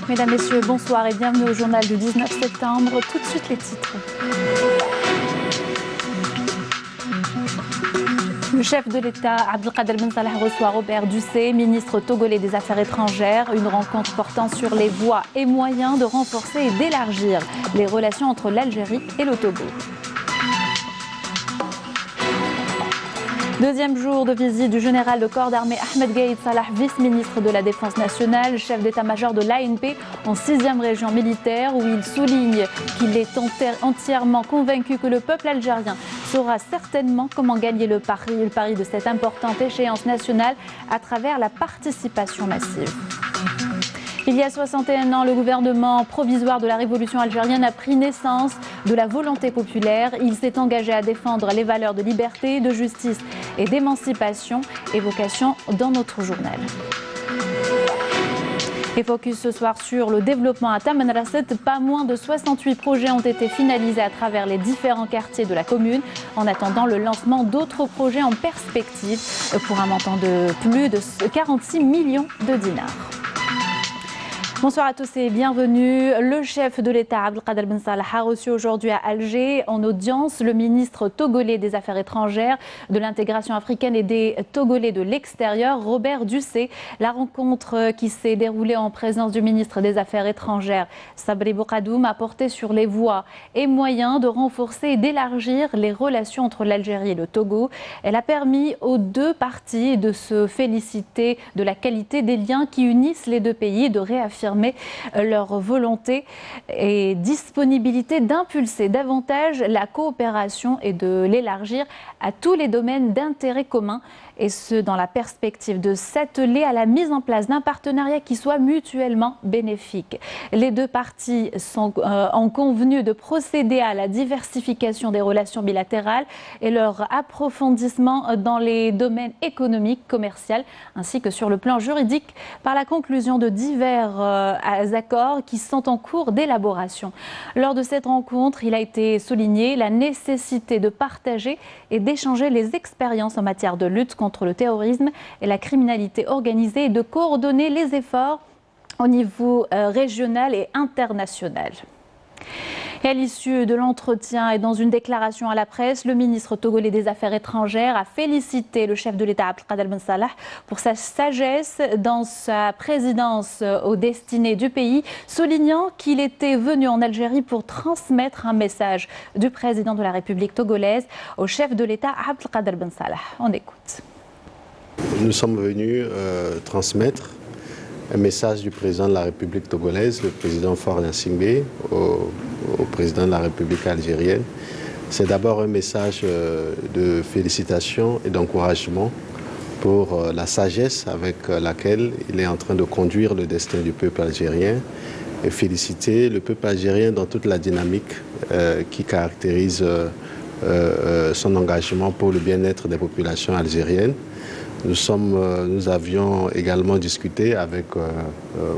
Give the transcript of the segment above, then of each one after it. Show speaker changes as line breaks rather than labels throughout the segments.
mesdames, messieurs, bonsoir et bienvenue au journal du 19 septembre. Tout de suite les titres. Le chef de l'État, Abdelkader Ben Salah, reçoit Robert Dussé, ministre togolais des Affaires étrangères. Une rencontre portant sur les voies et moyens de renforcer et d'élargir les relations entre l'Algérie et le Togo. Deuxième jour de visite du général de corps d'armée Ahmed Gaïd Salah, vice-ministre de la Défense nationale, chef d'état-major de l'ANP en 6e région militaire, où il souligne qu'il est entièrement convaincu que le peuple algérien saura certainement comment gagner le pari de cette importante échéance nationale à travers la participation massive. Il y a 61 ans, le gouvernement provisoire de la révolution algérienne a pris naissance de la volonté populaire. Il s'est engagé à défendre les valeurs de liberté, de justice et d'émancipation. Évocation dans notre journal. Et focus ce soir sur le développement à Tamanrasset. Pas moins de 68 projets ont été finalisés à travers les différents quartiers de la commune, en attendant le lancement d'autres projets en perspective pour un montant de plus de 46 millions de dinars. Bonsoir à tous et bienvenue. Le chef de l'État, Abdelkader Ben Salah, a reçu aujourd'hui à Alger en audience le ministre togolais des Affaires étrangères, de l'intégration africaine et des Togolais de l'extérieur, Robert Dussé. La rencontre qui s'est déroulée en présence du ministre des Affaires étrangères, Sabri Bokadoum, a porté sur les voies et moyens de renforcer et d'élargir les relations entre l'Algérie et le Togo. Elle a permis aux deux parties de se féliciter de la qualité des liens qui unissent les deux pays et de réaffirmer leur volonté et disponibilité d'impulser davantage la coopération et de l'élargir à tous les domaines d'intérêt commun, et ce dans la perspective de s'atteler à la mise en place d'un partenariat qui soit mutuellement bénéfique. Les deux parties ont convenu de procéder à la diversification des relations bilatérales et leur approfondissement dans les domaines économiques, commerciaux ainsi que sur le plan juridique par la conclusion de divers accords qui sont en cours d'élaboration. Lors de cette rencontre, il a été souligné la nécessité de partager et d'échanger les expériences en matière de lutte contre le terrorisme et la criminalité organisée et de coordonner les efforts au niveau régional et international. Et à l'issue de l'entretien et dans une déclaration à la presse, le ministre togolais des Affaires étrangères a félicité le chef de l'État Abdelkader Ben Salah pour sa sagesse dans sa présidence aux destinées du pays, soulignant qu'il était venu en Algérie pour transmettre un message du président de la République togolaise au chef de l'État Abdelkader Ben Salah. On écoute.
Nous sommes venus transmettre un message du président de la République togolaise, le président Faure Gnassingbé, au président de la République algérienne. C'est d'abord un message de félicitations et d'encouragement pour la sagesse avec laquelle il est en train de conduire le destin du peuple algérien, et féliciter le peuple algérien dans toute la dynamique qui caractérise son engagement pour le bien-être des populations algériennes. Nous avions également discuté avec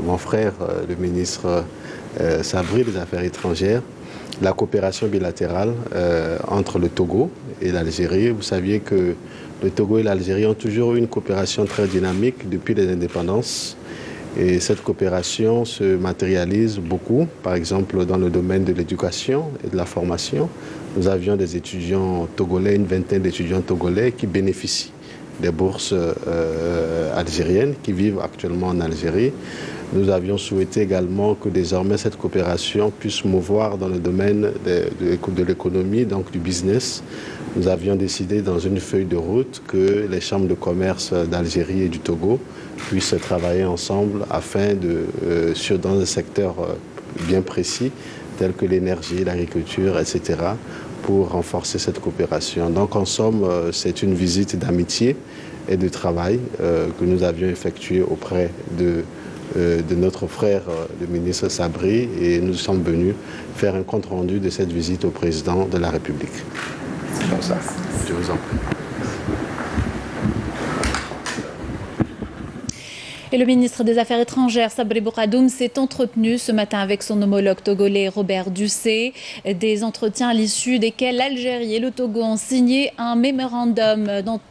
mon frère, le ministre Sabri des Affaires étrangères, la coopération bilatérale entre le Togo et l'Algérie. Vous saviez que le Togo et l'Algérie ont toujours eu une coopération très dynamique depuis les indépendances. Et cette coopération se matérialise beaucoup, par exemple dans le domaine de l'éducation et de la formation. Nous avions des étudiants togolais, une vingtaine d'étudiants togolais qui bénéficient des bourses algériennes qui vivent actuellement en Algérie. Nous avions souhaité également que désormais cette coopération puisse mouvoir dans le domaine de l'économie, donc du business. Nous avions décidé dans une feuille de route que les chambres de commerce d'Algérie et du Togo puissent travailler ensemble afin dans un secteur bien précis, tel que l'énergie, l'agriculture, etc., pour renforcer cette coopération. Donc en somme, c'est une visite d'amitié et de travail que nous avions effectuée auprès de notre frère, le ministre Sabri, et nous sommes venus faire un compte-rendu de cette visite au président de la République. C'est comme ça. Je vous en prie.
Et le ministre des Affaires étrangères, Sabri Bourgadoum, s'est entretenu ce matin avec son homologue togolais Robert Dussé. Des entretiens à l'issue desquels l'Algérie et le Togo ont signé un mémorandum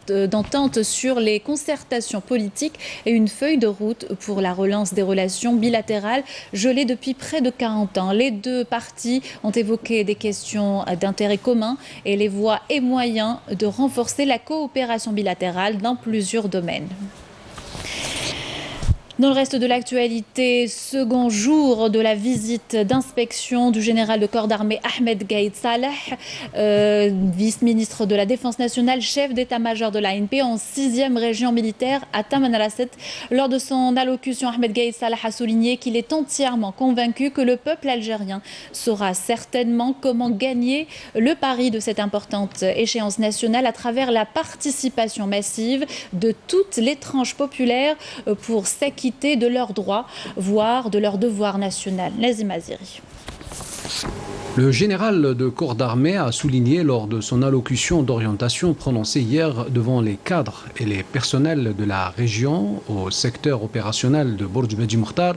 d'entente sur les concertations politiques et une feuille de route pour la relance des relations bilatérales gelées depuis près de 40 ans. Les deux parties ont évoqué des questions d'intérêt commun et les voies et moyens de renforcer la coopération bilatérale dans plusieurs domaines. Dans le reste de l'actualité, second jour de la visite d'inspection du général de corps d'armée Ahmed Gaïd Saleh, vice-ministre de la Défense nationale, chef d'état-major de l'ANP en 6e région militaire à Tamanrasset. Lors de son allocution, Ahmed Gaïd Saleh a souligné qu'il est entièrement convaincu que le peuple algérien saura certainement comment gagner le pari de cette importante échéance nationale à travers la participation massive de toutes les tranches populaires pour s'acquitter de leurs droits, voire de leur devoir national. Nazim Aziri.
Le général de corps d'armée a souligné lors de son allocution d'orientation prononcée hier devant les cadres et les personnels de la région au secteur opérationnel de Bourj Bedi Mokhtar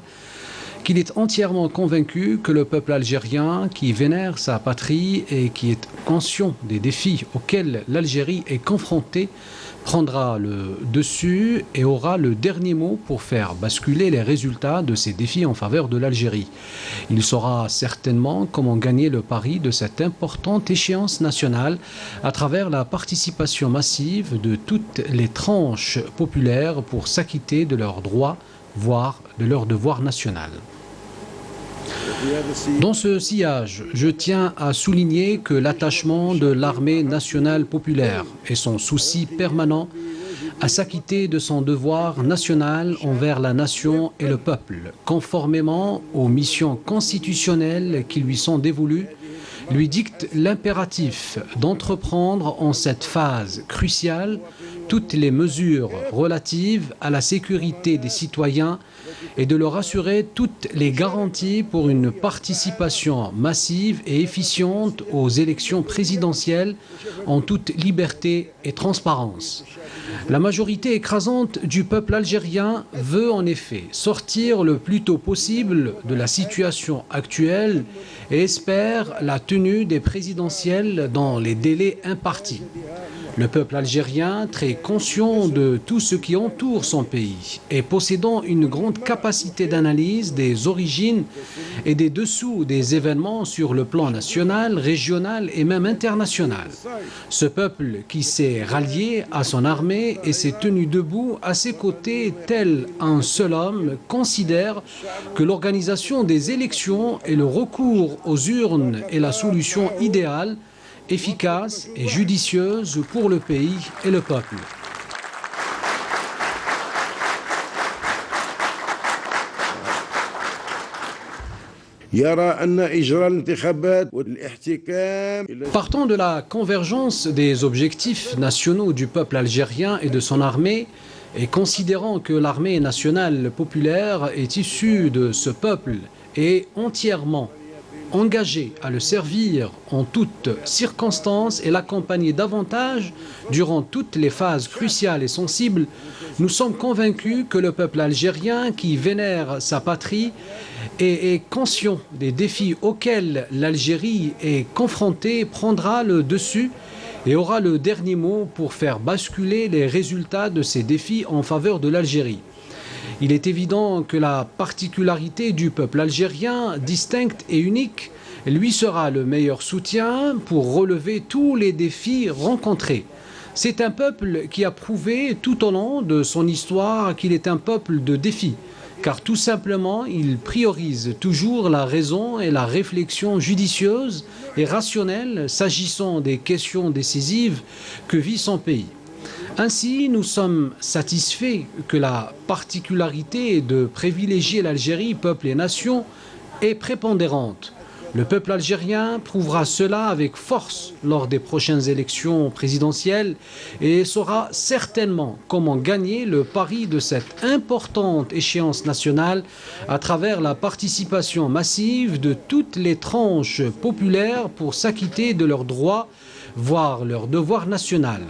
qu'il est entièrement convaincu que le peuple algérien qui vénère sa patrie et qui est conscient des défis auxquels l'Algérie est confrontée prendra le dessus et aura le dernier mot pour faire basculer les résultats de ces défis en faveur de l'Algérie. Il saura certainement comment gagner le pari de cette importante échéance nationale à travers la participation massive de toutes les tranches populaires pour s'acquitter de leurs droits, voire de leur devoir national. Dans ce sillage, je tiens à souligner que l'attachement de l'armée nationale populaire et son souci permanent à s'acquitter de son devoir national envers la nation et le peuple, conformément aux missions constitutionnelles qui lui sont dévolues, lui dicte l'impératif d'entreprendre en cette phase cruciale toutes les mesures relatives à la sécurité des citoyens et de leur assurer toutes les garanties pour une participation massive et efficiente aux élections présidentielles en toute liberté et transparence. La majorité écrasante du peuple algérien veut en effet sortir le plus tôt possible de la situation actuelle et espère la tenue des présidentielles dans les délais impartis. Le peuple algérien, très conscient de tout ce qui entoure son pays et possédant une grande capacité d'analyse des origines et des dessous des événements sur le plan national, régional et même international. Ce peuple qui s'est rallié à son armée et s'est tenu debout à ses côtés tel un seul homme considère que l'organisation des élections et le recours aux urnes est la solution idéale, efficace et judicieuse pour le pays et le peuple. Partant de la convergence des objectifs nationaux du peuple algérien et de son armée, et considérant que l'armée nationale populaire est issue de ce peuple et entièrement engagé à le servir en toutes circonstances et l'accompagner davantage durant toutes les phases cruciales et sensibles, nous sommes convaincus que le peuple algérien qui vénère sa patrie et est conscient des défis auxquels l'Algérie est confrontée prendra le dessus et aura le dernier mot pour faire basculer les résultats de ces défis en faveur de l'Algérie. Il est évident que la particularité du peuple algérien, distincte et unique, lui sera le meilleur soutien pour relever tous les défis rencontrés. C'est un peuple qui a prouvé tout au long de son histoire qu'il est un peuple de défis, car tout simplement il priorise toujours la raison et la réflexion judicieuse et rationnelle s'agissant des questions décisives que vit son pays. Ainsi, nous sommes satisfaits que la particularité de privilégier l'Algérie, peuple et nation, est prépondérante. Le peuple algérien prouvera cela avec force lors des prochaines élections présidentielles et saura certainement comment gagner le pari de cette importante échéance nationale à travers la participation massive de toutes les tranches populaires pour s'acquitter de leurs droits, voire leur devoir national.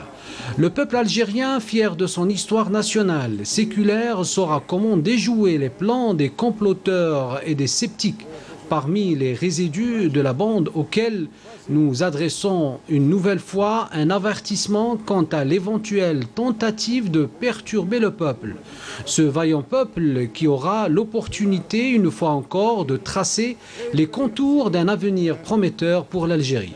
Le peuple algérien, fier de son histoire nationale, séculaire, saura comment déjouer les plans des comploteurs et des sceptiques parmi les résidus de la bande auxquels nous adressons une nouvelle fois un avertissement quant à l'éventuelle tentative de perturber le peuple. Ce vaillant peuple qui aura l'opportunité, une fois encore, de tracer les contours d'un avenir prometteur pour l'Algérie.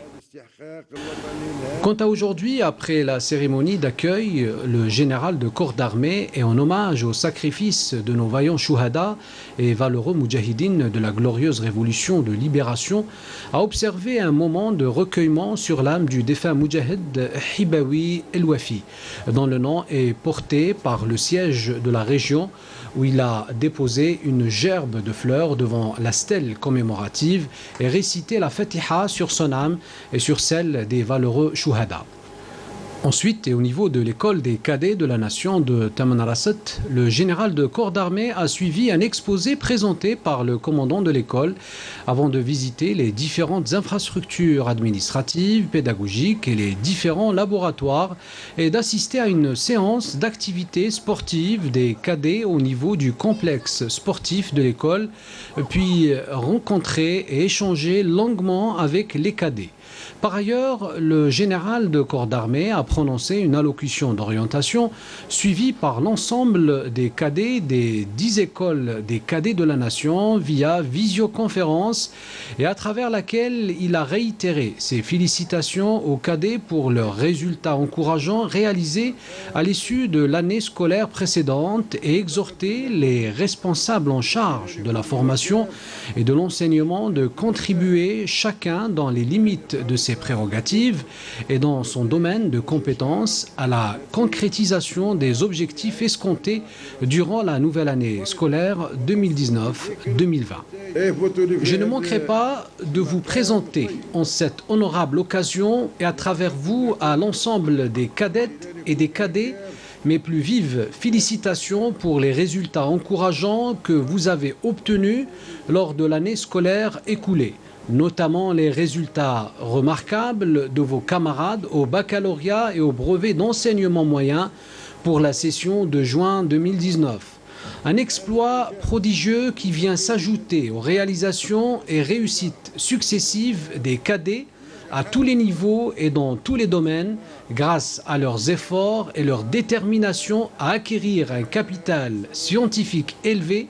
Quant à aujourd'hui, après la cérémonie d'accueil, le général de corps d'armée et en hommage au sacrifice de nos vaillants chouhada et valeureux moudjahidines de la glorieuse révolution de libération, a observé un moment de recueillement sur l'âme du défunt moudjahid Hibaoui El Wafi, dont le nom est porté par le siège de la région où il a déposé une gerbe de fleurs devant la stèle commémorative et récité la Fatiha sur son âme et sur celle des valeureux chouhada. Ensuite, et au niveau de l'école des cadets de la nation de Tamanrasset, le général de corps d'armée a suivi un exposé présenté par le commandant de l'école avant de visiter les différentes infrastructures administratives, pédagogiques et les différents laboratoires et d'assister à une séance d'activités sportives des cadets au niveau du complexe sportif de l'école, puis rencontrer et échanger longuement avec les cadets. Par ailleurs, le général de corps d'armée a prononcé une allocution d'orientation suivie par l'ensemble des cadets des 10 écoles des cadets de la nation via visioconférence et à travers laquelle il a réitéré ses félicitations aux cadets pour leurs résultats encourageants réalisés à l'issue de l'année scolaire précédente et exhorté les responsables en charge de la formation et de l'enseignement de contribuer chacun dans les limites de ses prérogatives et dans son domaine de compétences à la concrétisation des objectifs escomptés durant la nouvelle année scolaire 2019-2020. Je ne manquerai pas de vous présenter en cette honorable occasion et à travers vous à l'ensemble des cadettes et des cadets mes plus vives félicitations pour les résultats encourageants que vous avez obtenus lors de l'année scolaire écoulée, notamment les résultats remarquables de vos camarades au baccalauréat et au brevet d'enseignement moyen pour la session de juin 2019. Un exploit prodigieux qui vient s'ajouter aux réalisations et réussites successives des cadets à tous les niveaux et dans tous les domaines grâce à leurs efforts et leur détermination à acquérir un capital scientifique élevé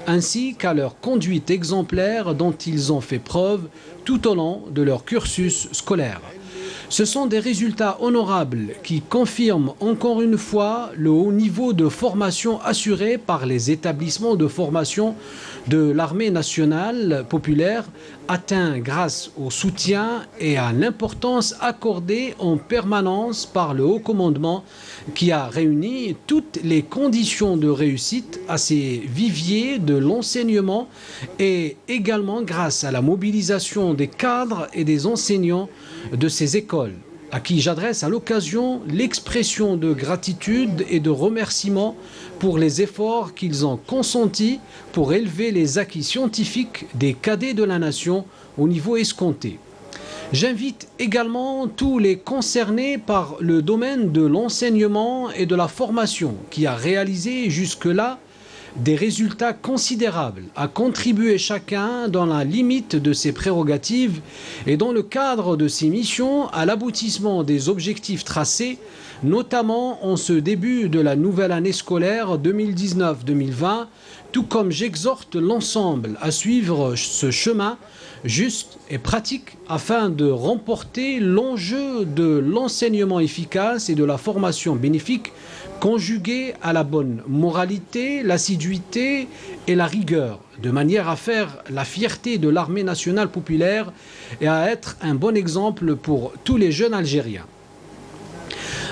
ainsi qu'à leur conduite exemplaire dont ils ont fait preuve tout au long de leur cursus scolaire. Ce sont des résultats honorables qui confirment encore une fois le haut niveau de formation assuré par les établissements de formation de l'armée nationale populaire, atteint grâce au soutien et à l'importance accordée en permanence par le haut commandement qui a réuni toutes les conditions de réussite à ces viviers de l'enseignement et également grâce à la mobilisation des cadres et des enseignants de ces écoles, à qui j'adresse à l'occasion l'expression de gratitude et de remerciement pour les efforts qu'ils ont consentis pour élever les acquis scientifiques des cadets de la nation au niveau escompté. J'invite également tous les concernés par le domaine de l'enseignement et de la formation qui a réalisé jusque-là des résultats considérables à contribuer chacun dans la limite de ses prérogatives et dans le cadre de ses missions à l'aboutissement des objectifs tracés, notamment en ce début de la nouvelle année scolaire 2019-2020, tout comme j'exhorte l'ensemble à suivre ce chemin juste et pratique afin de remporter l'enjeu de l'enseignement efficace et de la formation bénéfique conjuguée à la bonne moralité, l'assiduité et la rigueur, de manière à faire la fierté de l'armée nationale populaire et à être un bon exemple pour tous les jeunes Algériens.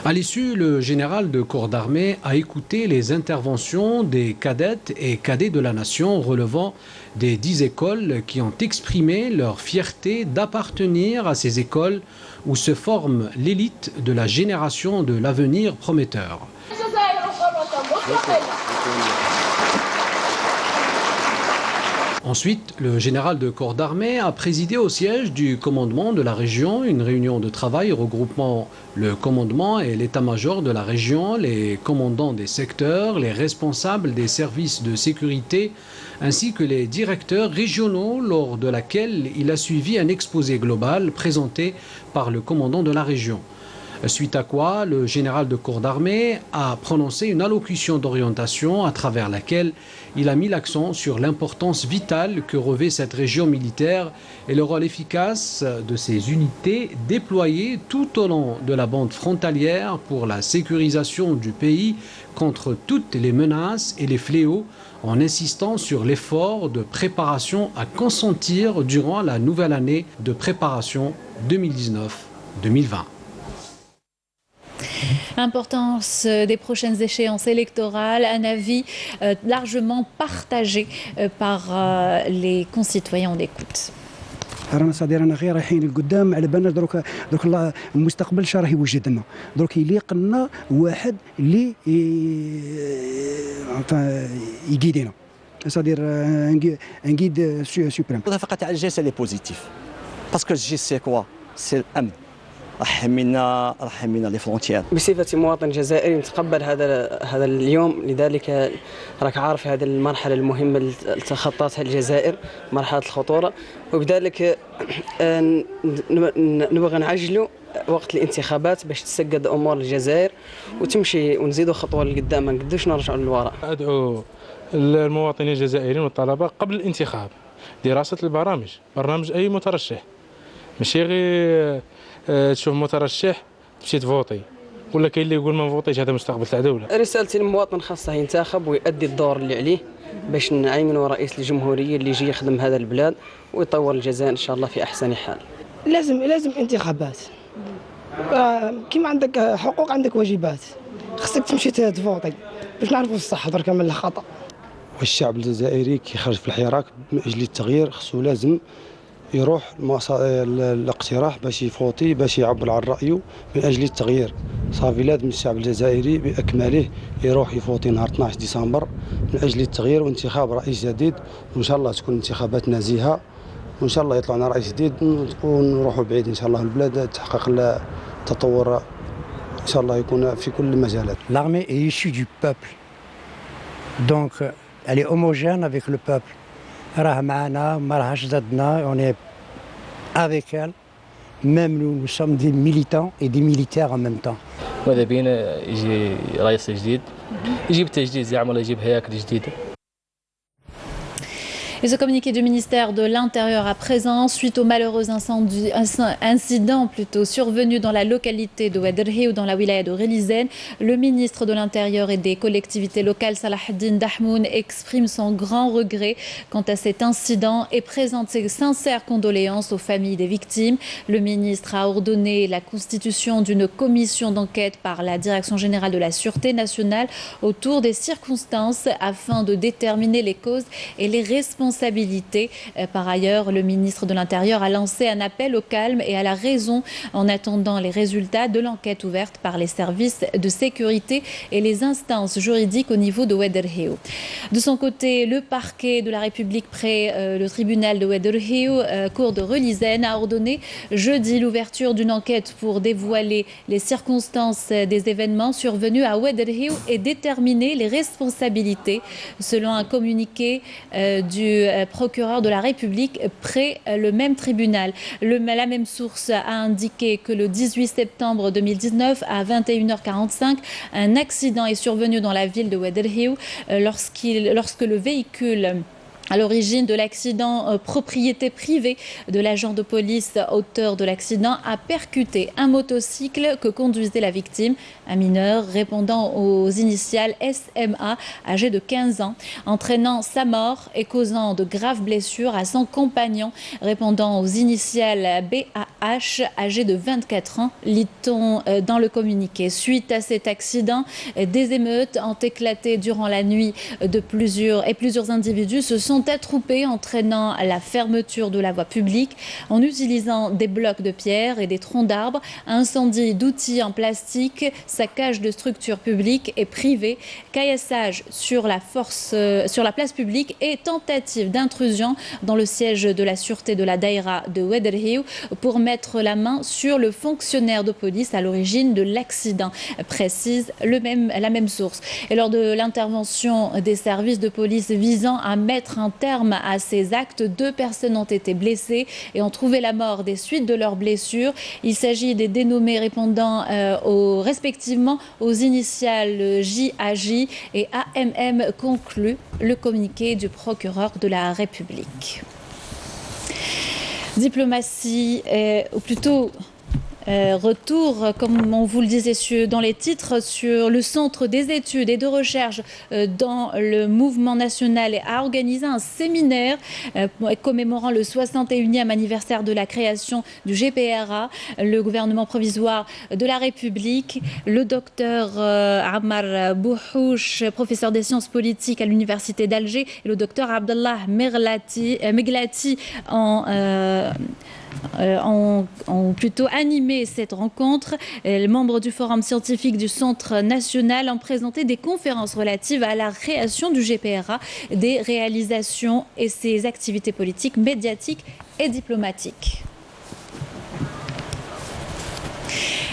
À l'issue, le général de corps d'armée a écouté les interventions des cadettes et cadets de la nation relevant des 10 écoles qui ont exprimé leur fierté d'appartenir à ces écoles où se forme l'élite de la génération de l'avenir prometteur. Ensuite, le général de corps d'armée a présidé au siège du commandement de la région une réunion de travail regroupant le commandement et l'état-major de la région, les commandants des secteurs, les responsables des services de sécurité ainsi que les directeurs régionaux, lors de laquelle il a suivi un exposé global présenté par le commandant de la région. Suite à quoi, le général de corps d'armée a prononcé une allocution d'orientation à travers laquelle il a mis l'accent sur l'importance vitale que revêt cette région militaire et le rôle efficace de ces unités déployées tout au long de la bande frontalière pour la sécurisation du pays contre toutes les menaces et les fléaux, en insistant sur l'effort de préparation à consentir durant la nouvelle année de préparation 2019-2020.
Importance des prochaines échéances électorales, un avis largement partagé par les concitoyens. On écoute.
رانا صدير انا غير رايحين لقدام على بالنا دروك الله المستقبل شراه يوجد لنا دروك يليق لنا واحد اللي يقيدنا صدير نقيد سوبريم
فقط على الجي سي بوزيتيف باسكو الجي سي كوا سي الامن رحمينا لي فرونتيير.
بصفتي مواطن جزائري نتقبل هذا اليوم، لذلك راك عارف هذه المرحله المهمه اللي تخطاتها الجزائر، مرحله الخطوره، وبذلك نبغى نعجلوا وقت الانتخابات باش تسقد امور الجزائر وتمشي ونزيدوا خطوه لقدام، ما نقدوش نرجعوا للوراء.
ادعو المواطنين الجزائريين والطلبه قبل الانتخاب دراسه برنامج اي مترشح، ماشي غير تشوف مترشح تمشي تفوتي، ولا كاين اللي يقول ما نفوتيش، هذا مستقبل تاع دوله.
رسالتي للمواطن خاصه ينتخب ويؤدي الدور اللي عليه باش نعينوا رئيس الجمهوريه اللي يجي يخدم هذا البلاد ويطور الجزائر ان شاء الله في احسن حال.
لازم انتخابات، كيما عندك حقوق عندك واجبات، خصك تمشي تفوتي باش نعرفوا الصح درك من الخطا.
والشعب الجزائري كيخرج في الحراك من اجل التغيير خصو لازم يروح الاقتراح باش يفوتي باش يعبر عن رأيه من أجل التغيير. صافي لازم الشعب الجزائري بأكمله يروح يفوتي نهار 12 ديسمبر من أجل التغيير وانتخاب رئيس جديد، وإن شاء الله تكون انتخابات نزيهة، وإن شاء الله يطلع لنا رئيس جديد ونروحوا بعيد إن شاء الله البلاد تحقق التطور إن شاء الله يكون في كل المجالات.
L'armée est issue du peuple, donc elle est homogène avec le peuple. راه معنا ما راهش ضدنا، on est avec elle, même nous sommes des militants et des militaires en même temps.
ماذا بينا يجي رئيس جديد، يجيب تجديد يعمل، يجيب هياكل جديدة.
Et ce communiqué du ministère de l'Intérieur à présent, suite au malheureux incident survenu dans la localité de Oued-Rhéou, dans la wilaya de Relizane, le ministre de l'Intérieur et des collectivités locales, Salah Eddine Dahmoun, exprime son grand regret quant à cet incident et présente ses sincères condoléances aux familles des victimes. Le ministre a ordonné la constitution d'une commission d'enquête par la Direction générale de la Sûreté nationale autour des circonstances afin de déterminer les causes et les responsabilités. Par ailleurs, le ministre de l'Intérieur a lancé un appel au calme et à la raison en attendant les résultats de l'enquête ouverte par les services de sécurité et les instances juridiques au niveau de Oued-Rhéou. De son côté, le parquet de la République près le tribunal de Oued-Rhéou, cour de Relizane, a ordonné jeudi l'ouverture d'une enquête pour dévoiler les circonstances des événements survenus à Oued-Rhéou et déterminer les responsabilités, selon un communiqué du procureur de la République près le même tribunal. La même source a indiqué que le 18 septembre 2019 à 21h45, un accident est survenu dans la ville de Oued-Rhéou lorsque le véhicule à l'origine de l'accident, propriété privée de l'agent de police auteur de l'accident, a percuté un motocycle que conduisait la victime, un mineur répondant aux initiales SMA, âgé de 15 ans, entraînant sa mort et causant de graves blessures à son compagnon, répondant aux initiales BAH, H, âgé de 24 ans, lit-on dans le communiqué. Suite à cet accident, des émeutes ont éclaté durant la nuit plusieurs individus se sont attroupés, entraînant la fermeture de la voie publique en utilisant des blocs de pierre et des troncs d'arbres, incendie d'outils en plastique, saccage de structures publiques et privées, caillassage sur la place publique et tentative d'intrusion dans le siège de la sûreté de la Daïra de Ouadrhiou pour mettre la main sur le fonctionnaire de police à l'origine de l'accident, précise la même source. Et lors de l'intervention des services de police visant à mettre un terme à ces actes, 2 personnes ont été blessées et ont trouvé la mort des suites de leurs blessures. Il s'agit des dénommés répondant respectivement aux initiales JAJ et AMM, conclut le communiqué du procureur de la République. Diplomatie, ou plutôt retour, comme on vous le disait dans les titres, sur le Centre des études et de recherche dans le mouvement national a organisé un séminaire commémorant le 61e anniversaire de la création du GPRA, le gouvernement provisoire de la République. Le docteur Ammar Bouhouch, professeur des sciences politiques à l'université d'Alger, et le docteur Abdallah Meglati ont plutôt animé cette rencontre. Les membres du forum scientifique du Centre national ont présenté des conférences relatives à la création du GPRA, des réalisations et ses activités politiques, médiatiques et diplomatiques.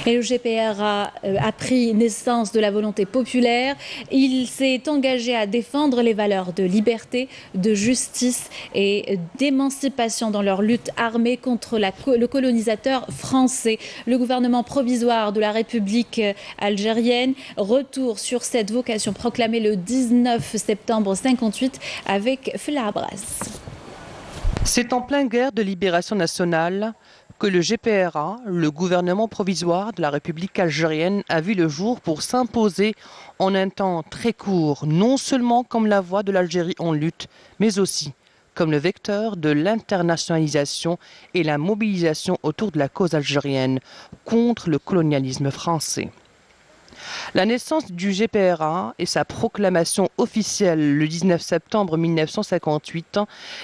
Et le GPRA a pris naissance de la volonté populaire. Il s'est engagé à défendre les valeurs de liberté, de justice et d'émancipation dans leur lutte armée contre le colonisateur français. Le gouvernement provisoire de la République algérienne retourne sur cette vocation proclamée le 19 septembre 1958 avec Fela Abras.
C'est en pleine guerre de libération nationale que le GPRA, le gouvernement provisoire de la République algérienne, a vu le jour pour s'imposer en un temps très court, non seulement comme la voix de l'Algérie en lutte, mais aussi comme le vecteur de l'internationalisation et la mobilisation autour de la cause algérienne contre le colonialisme français. La naissance du GPRA et sa proclamation officielle le 19 septembre 1958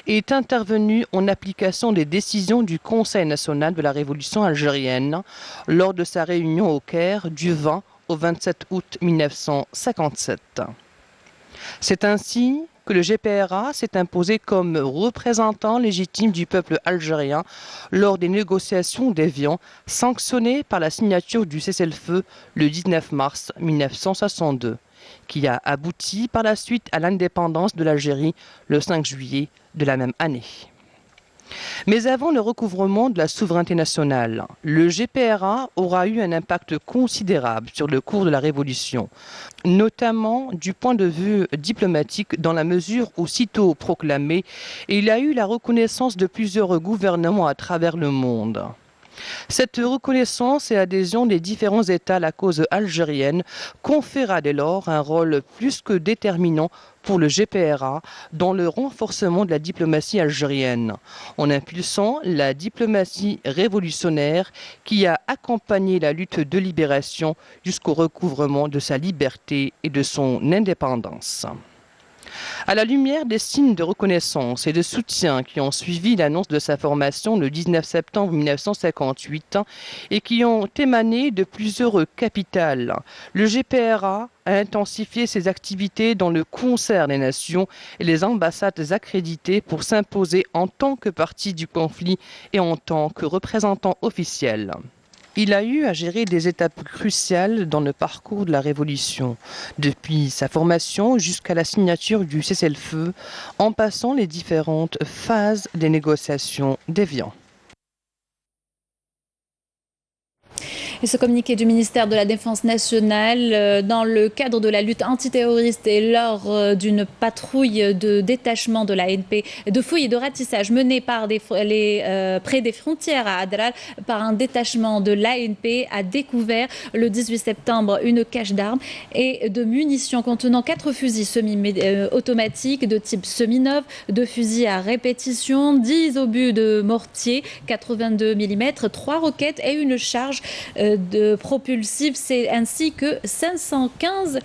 est intervenue en application des décisions du Conseil national de la Révolution algérienne lors de sa réunion au Caire du 20 au 27 août 1957. C'est ainsi que le GPRA s'est imposé comme représentant légitime du peuple algérien lors des négociations d'Évian, sanctionnées par la signature du cessez-le-feu le 19 mars 1962, qui a abouti par la suite à l'indépendance de l'Algérie le 5 juillet de la même année. Mais avant le recouvrement de la souveraineté nationale, le GPRA aura eu un impact considérable sur le cours de la Révolution, notamment du point de vue diplomatique dans la mesure où, sitôt proclamé, il a eu la reconnaissance de plusieurs gouvernements à travers le monde. Cette reconnaissance et adhésion des différents États à la cause algérienne conféra dès lors un rôle plus que déterminant pour le GPRA dans le renforcement de la diplomatie algérienne, en impulsant la diplomatie révolutionnaire qui a accompagné la lutte de libération jusqu'au recouvrement de sa liberté et de son indépendance. À la lumière des signes de reconnaissance et de soutien qui ont suivi l'annonce de sa formation le 19 septembre 1958 et qui ont émané de plusieurs capitales, le GPRA a intensifié ses activités dans le concert des nations et les ambassades accréditées pour s'imposer en tant que partie du conflit et en tant que représentant officiel. Il a eu à gérer des étapes cruciales dans le parcours de la Révolution, depuis sa formation jusqu'à la signature du cessez-le-feu, en passant les différentes phases des négociations d'Évian.
Et ce communiqué du ministère de la Défense nationale, dans le cadre de la lutte antiterroriste et lors d'une patrouille de détachement de l'ANP, de fouilles et de ratissage menée par près des frontières à Adrar par un détachement de l'ANP, a découvert le 18 septembre une cache d'armes et de munitions contenant 4 fusils semi-automatiques de type semi-neuf, 2 fusils à répétition, 10 obus de mortier 82 mm, 3 roquettes et une charge de propulsive, ainsi que 515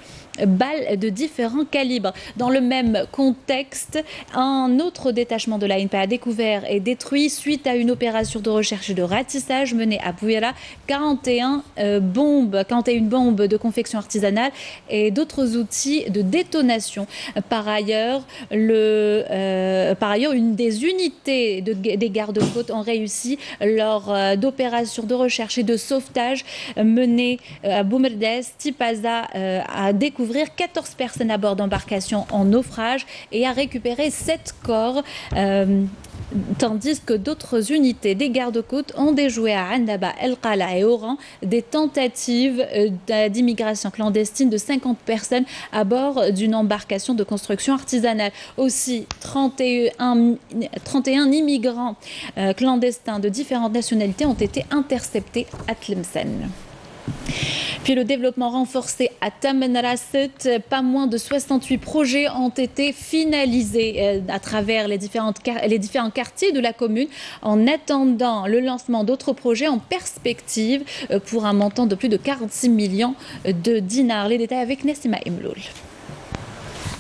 balles de différents calibres. Dans le même contexte, un autre détachement de l'ANP a découvert et détruit, suite à une opération de recherche et de ratissage menée à Bouira, 41 bombes de confection artisanale et d'autres outils de détonation. Par ailleurs, une des unités des gardes-côtes ont réussi lors d'opérations de recherche et de sauvetage menées à Boumerdes, Tipaza, à découvrir 14 personnes à bord d'embarcations en naufrage et à récupérer 7 corps, tandis que d'autres unités des gardes-côtes ont déjoué à Andaba, El Qala et Oran des tentatives d'immigration clandestine de 50 personnes à bord d'une embarcation de construction artisanale. Aussi, 31 immigrants clandestins de différentes nationalités ont été interceptés à Tlemcen. Puis le développement renforcé à Tamanrasset, pas moins de 68 projets ont été finalisés à travers les différents quartiers de la commune, en attendant le lancement d'autres projets en perspective pour un montant de plus de 46 millions de dinars. Les détails avec Nassima Imloul.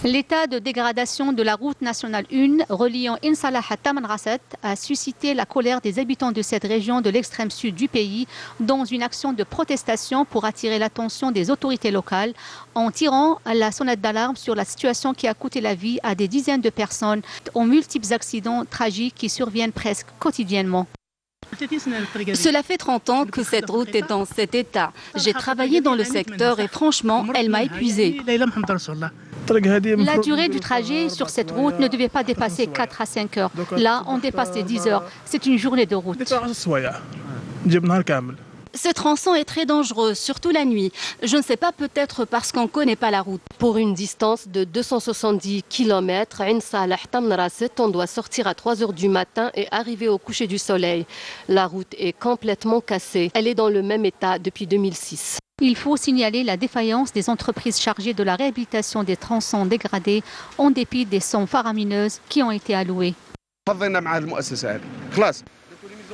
L'état de dégradation de la route nationale 1 reliant Insalah à Tamanrasset a suscité la colère des habitants de cette région de l'extrême sud du pays dans une action de protestation pour attirer l'attention des autorités locales en tirant la sonnette d'alarme sur la situation qui a coûté la vie à des dizaines de personnes aux multiples accidents tragiques qui surviennent presque quotidiennement.
Cela fait 30 ans que cette route est dans cet état. J'ai travaillé dans le secteur et franchement, elle m'a épuisée.
La durée du trajet sur cette route ne devait pas dépasser 4 à 5 heures. Là, on dépasse les 10 heures. C'est une journée de route.
Ce tronçon est très dangereux, surtout la nuit. Je ne sais pas, peut-être parce qu'on ne connaît pas la route.
Pour une distance de 270 km, Insalah Tamanrasset, on doit sortir à 3 heures du matin et arriver au coucher du soleil. La route est complètement cassée. Elle est dans le même état depuis 2006.
Il faut signaler la défaillance des entreprises chargées de la réhabilitation des tronçons dégradés en dépit des sommes faramineuses qui ont été allouées.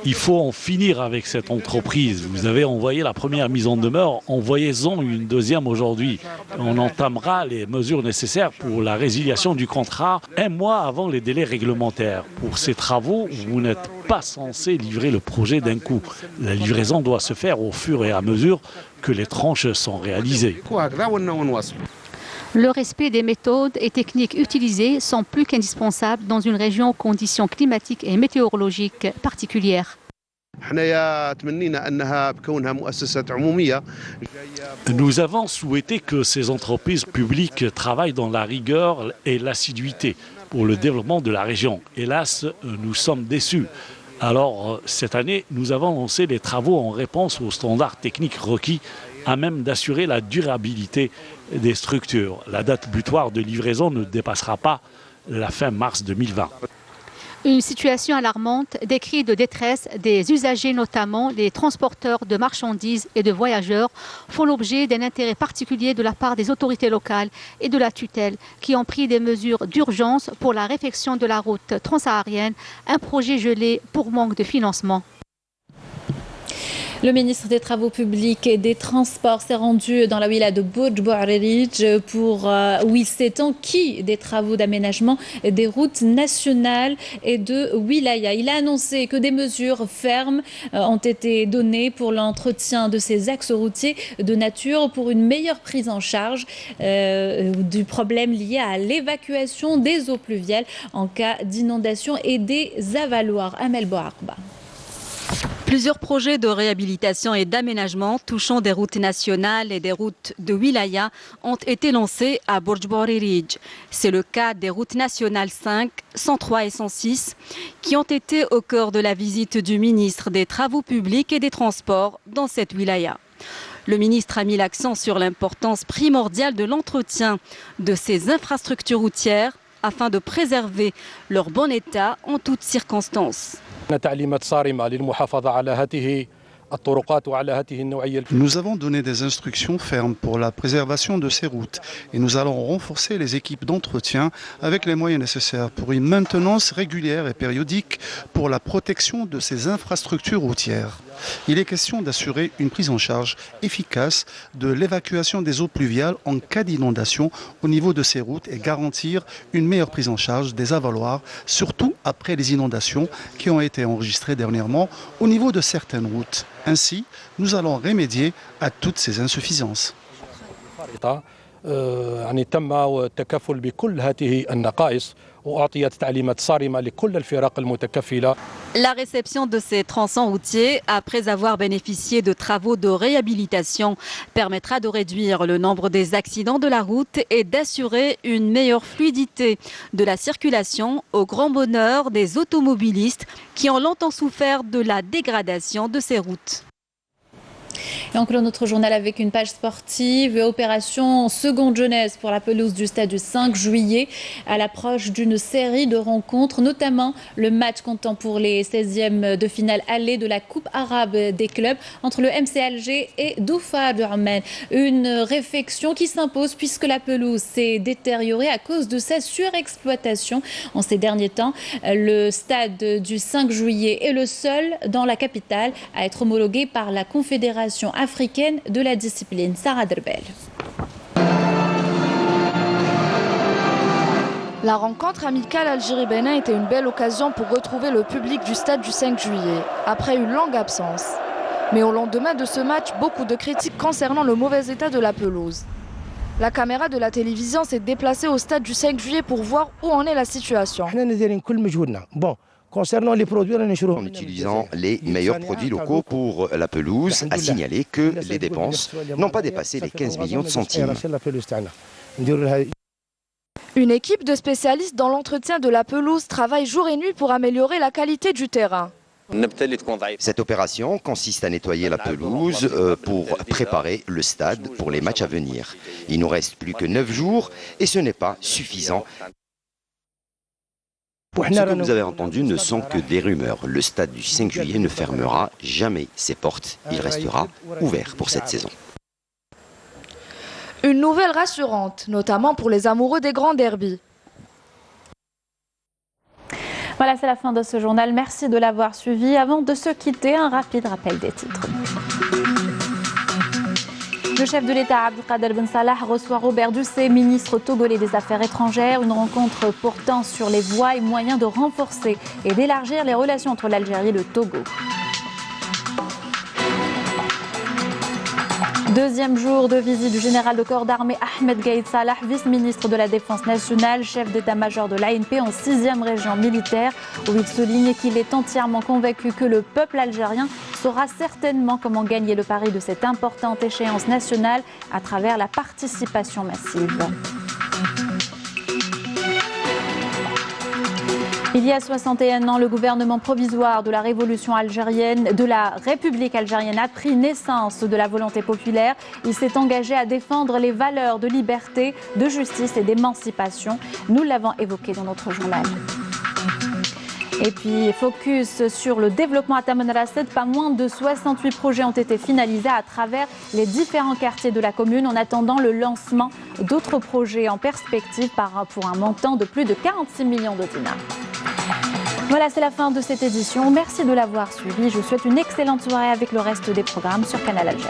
Il faut en finir avec cette entreprise. Vous avez envoyé la première mise en demeure, envoyez-en une deuxième aujourd'hui. On entamera les mesures nécessaires pour la résiliation du contrat 1 mois avant les délais réglementaires. Pour ces travaux, vous n'êtes pas censé livrer le projet d'un coup. La livraison doit se faire au fur et à mesure que les tranches sont réalisées.
Le respect des méthodes et techniques utilisées sont plus qu'indispensables dans une région aux conditions climatiques et météorologiques particulières.
Nous avons souhaité que ces entreprises publiques travaillent dans la rigueur et l'assiduité pour le développement de la région. Hélas, nous sommes déçus. Alors, cette année, nous avons lancé les travaux en réponse aux standards techniques requis à même d'assurer la durabilité des structures. La date butoir de livraison ne dépassera pas la fin mars 2020.
Une situation alarmante, des cris de détresse des usagers, notamment les transporteurs de marchandises et de voyageurs, font l'objet d'un intérêt particulier de la part des autorités locales et de la tutelle qui ont pris des mesures d'urgence pour la réfection de la route transsaharienne, un projet gelé pour manque de financement.
Le ministre des Travaux publics et des Transports s'est rendu dans la wilaya de Bourj Bouarerij où il s'est enquis des travaux d'aménagement des routes nationales et de wilaya. Il a annoncé que des mesures fermes ont été données pour l'entretien de ces axes routiers de nature pour une meilleure prise en charge du problème lié à l'évacuation des eaux pluviales en cas d'inondation et des avaloirs. Amel Boarba.
Plusieurs projets de réhabilitation et d'aménagement touchant des routes nationales et des routes de wilaya ont été lancés à Bourj Bouarerij. C'est le cas des routes nationales 5, 103 et 106 qui ont été au cœur de la visite du ministre des Travaux publics et des Transports dans cette wilaya. Le ministre a mis l'accent sur l'importance primordiale de l'entretien de ces infrastructures routières afin de préserver leur bon état en toutes circonstances.
Nous avons donné des instructions fermes pour la préservation de ces routes et nous allons renforcer les équipes d'entretien avec les moyens nécessaires pour une maintenance régulière et périodique pour la protection de ces infrastructures routières. Il est question d'assurer une prise en charge efficace de l'évacuation des eaux pluviales en cas d'inondation au niveau de ces routes et garantir une meilleure prise en charge des avaloirs, surtout après les inondations qui ont été enregistrées dernièrement au niveau de certaines routes. Ainsi, nous allons remédier à toutes ces insuffisances.
La réception de ces tronçons routiers, après avoir bénéficié de travaux de réhabilitation, permettra de réduire le nombre des accidents de la route et d'assurer une meilleure fluidité de la circulation au grand bonheur des automobilistes qui ont longtemps souffert de la dégradation de ces routes.
Et on clôt notre journal avec une page sportive. Opération seconde jeunesse pour la pelouse du stade du 5 juillet à l'approche d'une série de rencontres, notamment le match comptant pour les 16e de finale aller de la Coupe arabe des clubs entre le MC Alger et Doufa de Oman. Une réfection qui s'impose puisque la pelouse s'est détériorée à cause de sa surexploitation en ces derniers temps. Le stade du 5 juillet est le seul dans la capitale à être homologué par la Confédération africaine de la discipline. Sarah Derbel.
La rencontre amicale Algérie-Bénin était une belle occasion pour retrouver le public du stade du 5 juillet, après une longue absence. Mais au lendemain de ce match, beaucoup de critiques concernant le mauvais état de la pelouse. La caméra de la télévision s'est déplacée au stade du 5 juillet pour voir où en est la situation.
Concernant les produits, en utilisant les meilleurs produits locaux pour la pelouse, a signalé que les dépenses n'ont pas dépassé les 15 millions de centimes.
Une équipe de spécialistes dans l'entretien de la pelouse travaille jour et nuit pour améliorer la qualité du terrain.
Cette opération consiste à nettoyer la pelouse pour préparer le stade pour les matchs à venir. Il nous reste plus que 9 jours et ce n'est pas suffisant. Ce que vous avez entendu ne sont que des rumeurs. Le stade du 5 juillet ne fermera jamais ses portes. Il restera ouvert pour cette saison.
Une nouvelle rassurante, notamment pour les amoureux des grands derbys.
Voilà, c'est la fin de ce journal. Merci de l'avoir suivi. Avant de se quitter, un rapide rappel des titres. Le chef de l'État, Abdelkader Ben Salah, reçoit Robert Dussé, ministre togolais des Affaires étrangères. Une rencontre portant sur les voies et moyens de renforcer et d'élargir les relations entre l'Algérie et le Togo. Deuxième jour de visite du général de corps d'armée Ahmed Gaïd Salah, vice-ministre de la Défense nationale, chef d'état-major de l'ANP en 6e région militaire, où il souligne qu'il est entièrement convaincu que le peuple algérien saura certainement comment gagner le pari de cette importante échéance nationale à travers la participation massive. Il y a 61 ans, le gouvernement provisoire de la Révolution algérienne, de la République algérienne a pris naissance de la volonté populaire. Il s'est engagé à défendre les valeurs de liberté, de justice et d'émancipation. Nous l'avons évoqué dans notre journal. Et puis, focus sur le développement à Tamanrasset. Pas moins de 68 projets ont été finalisés à travers les différents quartiers de la commune en attendant le lancement d'autres projets en perspective pour un montant de plus de 46 millions de dinars. Voilà, c'est la fin de cette édition. Merci de l'avoir suivi. Je vous souhaite une excellente soirée avec le reste des programmes sur Canal Algérie.